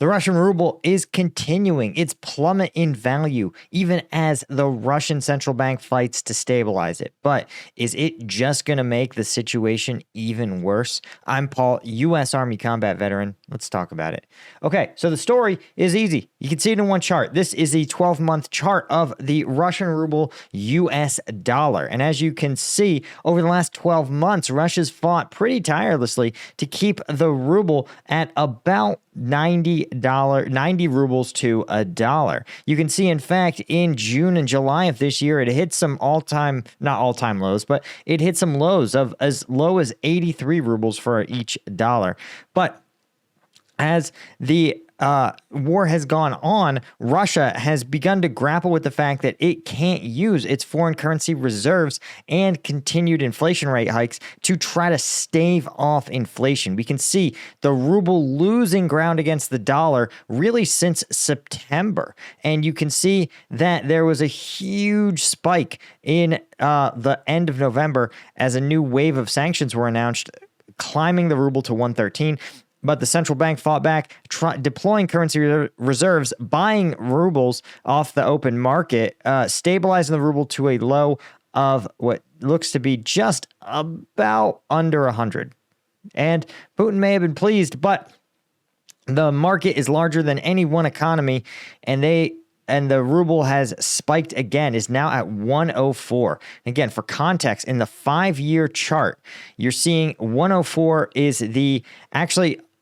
The Russian ruble is continuing its plummet in value, even as the Russian central bank fights to stabilize it. But is it just going to make the situation even worse? I'm Paul, U.S. Army combat veteran. Let's talk about it. Okay, so the story is easy. You can see it in one chart. This is the 12-month chart of the Russian ruble US dollar. And as you can see, over the last 12 months, Russia's fought pretty tirelessly to keep the ruble at about $90 rubles to a dollar. You can see, in fact, in June and July of this year, it hit some not all-time lows, but it hit some lows of as low as 83 rubles for each dollar. But as the war has gone on, Russia has begun to grapple with the fact that it can't use its foreign currency reserves and continued inflation rate hikes to try to stave off inflation. We can see the ruble losing ground against the dollar really since September. And you can see that there was a huge spike in the end of November as a new wave of sanctions were announced, climbing the ruble to 113. But the central bank fought back, deploying currency reserves, buying rubles off the open market, stabilizing the ruble to a low of what looks to be just about under 100. And Putin may have been pleased, but the market is larger than any one economy, and the ruble has spiked again, is now at 104. Again, for context, in the 5-year chart, you're seeing 104 is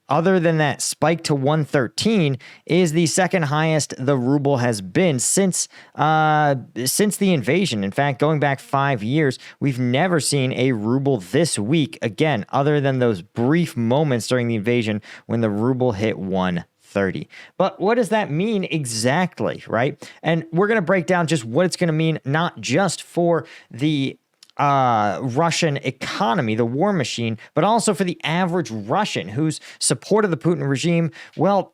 other than that spike to 113, is the second highest the ruble has been since the invasion. In fact, going back 5 years, we've never seen a ruble this weak, again, other than those brief moments during the invasion when the ruble hit 130. But what does that mean exactly, right? And we're going to break down just what it's going to mean, not just for the Russian economy, the war machine, but also for the average Russian whose support of the Putin regime, well,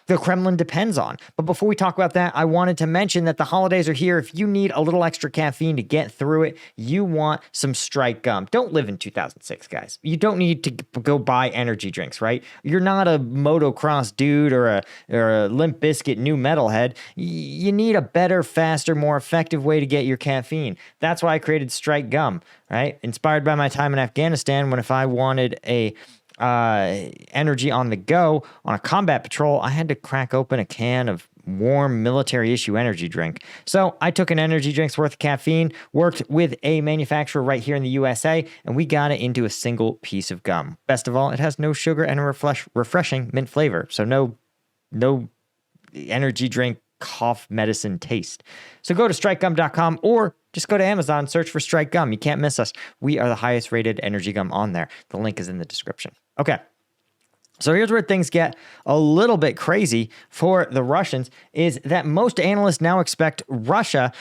the Kremlin depends on. But before we talk about that, I wanted to mention that the holidays are here. If you need a little extra caffeine to get through it, you want some StrikeGum. Don't live in 2006, guys. You don't need to go buy energy drinks, right? You're not a motocross dude or a Limp Bizkit new metalhead. You need a better, faster, more effective way to get your caffeine. That's why I created StrikeGum, right? Inspired by my time in Afghanistan, when if I wanted a energy on the go on a combat patrol, I had to crack open a can of warm military issue energy drink. So I took an energy drink's worth of caffeine, worked with a manufacturer right here in the USA, and we got it into a single piece of gum. Best of all, it has no sugar and a refreshing mint flavor. So no energy drink cough medicine taste. So go to strikegum.com or just go to Amazon, search for StrikeGum. You can't miss us. We are the highest rated energy gum on there. The link is in the description. Okay. So here's where things get a little bit crazy for the Russians, is that most analysts now expect Russia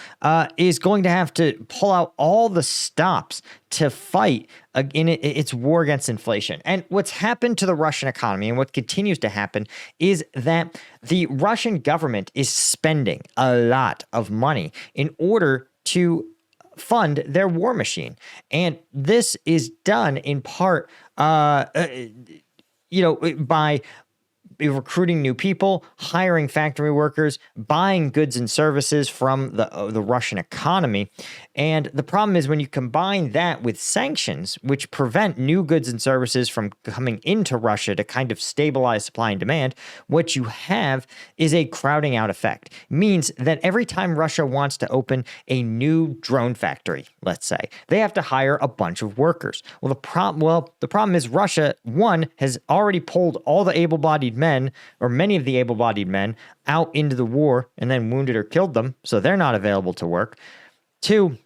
is going to have to pull out all the stops to fight in its war against inflation. And what's happened to the Russian economy and what continues to happen is that the Russian government is spending a lot of money in order to fund their war machine. And this is done in part, by recruiting new people, hiring factory workers, buying goods and services from the Russian economy. And the problem is when you combine that with sanctions, which prevent new goods and services from coming into Russia to kind of stabilize supply and demand, what you have is a crowding out effect. It means that every time Russia wants to open a new drone factory, let's say, they have to hire a bunch of workers. The problem is Russia, one, has already pulled all the able-bodied men, or many of the able-bodied men, out into the war and then wounded or killed them, so they're not available to work. Two,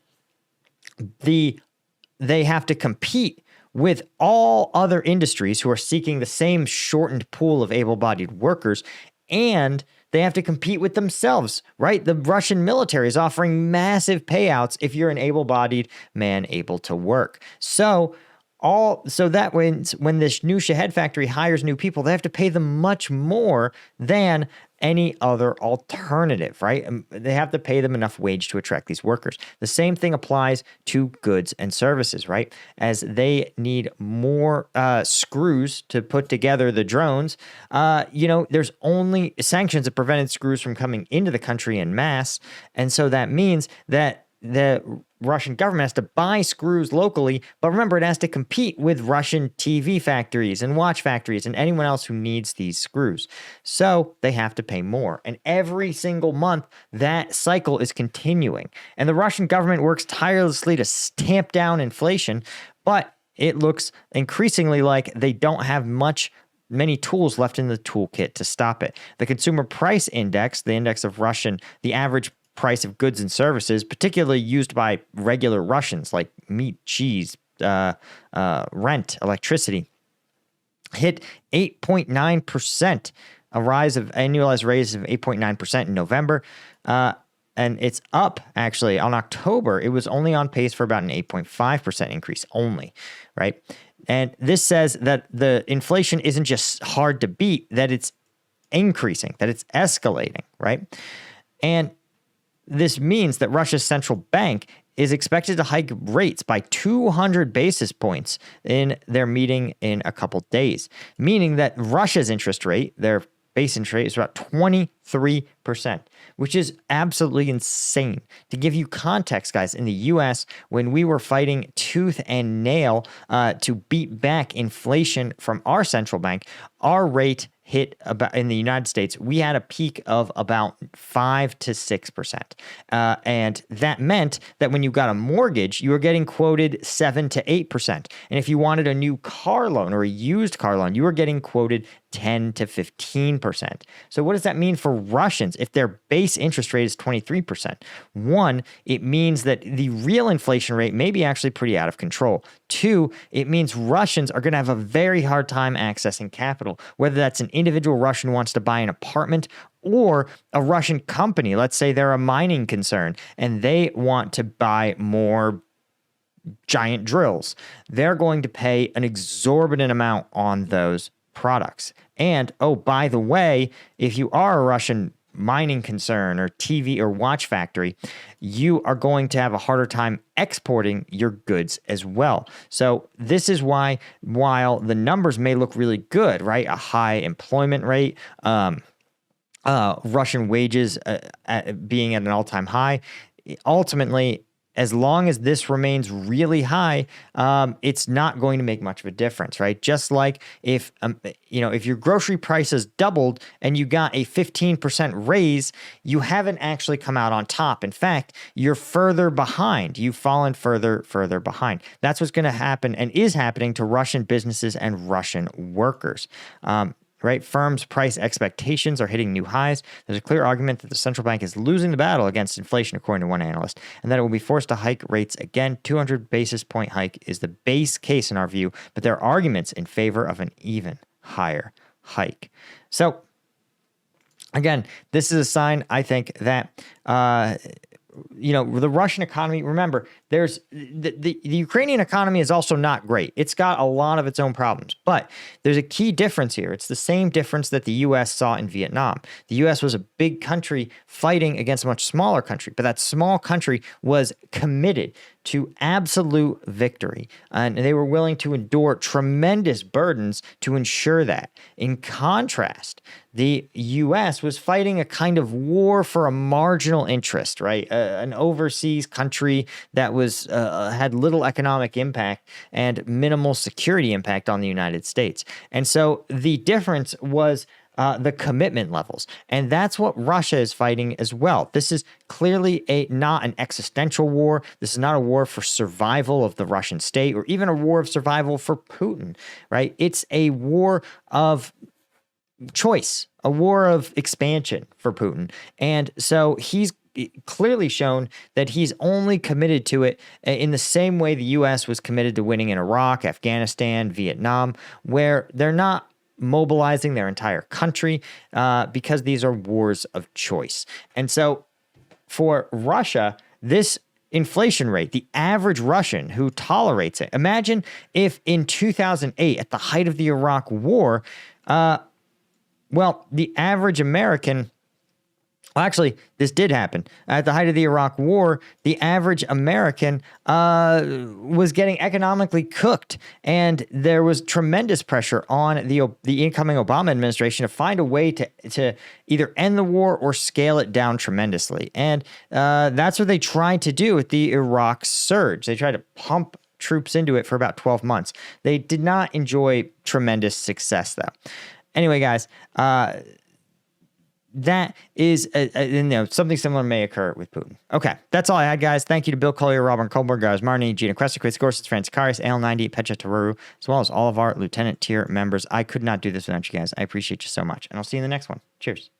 they have to compete with all other industries who are seeking the same shortened pool of able-bodied workers, and they have to compete with themselves, right? The Russian military is offering massive payouts if you're an able-bodied man able to work. So all so that when this new Shahed factory hires new people, they have to pay them much more than any other alternative, right? They have to pay them enough wage to attract these workers. The same thing applies to goods and services, right? As they need more screws to put together the drones, there's only sanctions that prevented screws from coming into the country en masse. And so that means that the Russian government has to buy screws locally, but remember, it has to compete with Russian TV factories and watch factories and anyone else who needs these screws. So they have to pay more. And every single month, that cycle is continuing. And the Russian government works tirelessly to tamp down inflation, but it looks increasingly like they don't have many tools left in the toolkit to stop it. The consumer price index, the index of the average price of goods and services, particularly used by regular Russians like meat, cheese, rent, electricity, hit 8.9%, a annualized raise of 8.9% in November. And it's up, actually, on October. It was only on pace for about an 8.5% increase only, right? And this says that the inflation isn't just hard to beat, that it's increasing, that it's escalating, right? And this means that Russia's central bank is expected to hike rates by 200 basis points in their meeting in a couple days, meaning that Russia's interest rate, their base interest rate, is about 23%, which is absolutely insane. To give you context, guys, in the U.S., when we were fighting tooth and nail to beat back inflation from our central bank, our rate hit about, in the United States, we had a peak of about 5 to 6%. And that meant that when you got a mortgage, you were getting quoted 7 to 8%. And if you wanted a new car loan or a used car loan, you were getting quoted 10 to 15%. So what does that mean for Russians if their base interest rate is 23%? One, it means that the real inflation rate may be actually pretty out of control. Two, it means Russians are going to have a very hard time accessing capital, whether that's an individual Russian wants to buy an apartment or a Russian company. Let's say they're a mining concern and they want to buy more giant drills. They're going to pay an exorbitant amount on those products. And, oh, by the way, if you are a Russian mining concern or TV or watch factory, you are going to have a harder time exporting your goods as well. So this is why, while the numbers may look really good, right? A high employment rate, Russian wages being at an all-time high, ultimately, as long as this remains really high, it's not going to make much of a difference, right? Just like if your grocery prices doubled and you got a 15% raise, you haven't actually come out on top. In fact, you're further behind. You've fallen further behind. That's what's going to happen and is happening to Russian businesses and Russian workers. Right? Firms' price expectations are hitting new highs. There's a clear argument that the central bank is losing the battle against inflation, according to one analyst, and that it will be forced to hike rates again. 200 basis point hike is the base case in our view, but there are arguments in favor of an even higher hike. So, again, this is a sign, I think, that the Russian economy, remember, there's the Ukrainian economy is also not great. It's got a lot of its own problems, but there's a key difference here. It's the same difference that the U.S. saw in Vietnam. The U.S. was a big country fighting against a much smaller country, but that small country was committed to absolute victory, and they were willing to endure tremendous burdens to ensure that. In contrast, the U.S. was fighting a kind of war for a marginal interest, right? An overseas country that was had little economic impact and minimal security impact on the United States. And so the difference was the commitment levels. And that's what Russia is fighting as well. This is clearly not an existential war. This is not a war for survival of the Russian state or even a war of survival for Putin, right? It's a war of choice, a war of expansion for Putin. And so he's clearly shown that he's only committed to it in the same way the U.S. was committed to winning in Iraq, Afghanistan, Vietnam, where they're not mobilizing their entire country because these are wars of choice. And so for Russia, this inflation rate, the average Russian who tolerates it. Imagine if in 2008, at the height of the Iraq War, the average American. Well, actually, this did happen. At the height of the Iraq War, the average American was getting economically cooked, and there was tremendous pressure on the incoming Obama administration to find a way to either end the war or scale it down tremendously. And that's what they tried to do with the Iraq surge. They tried to pump troops into it for about 12 months. They did not enjoy tremendous success, though. Anyway, guys, that is, something similar may occur with Putin. Okay, that's all I had, guys. Thank you to Bill Collier, Robert Kohlberg, Gars Marnie, Gina Cresta, Chris Gorsuch, Francis Karius, AL90, Petra Taruru, as well as all of our lieutenant tier members. I could not do this without you guys. I appreciate you so much, and I'll see you in the next one. Cheers.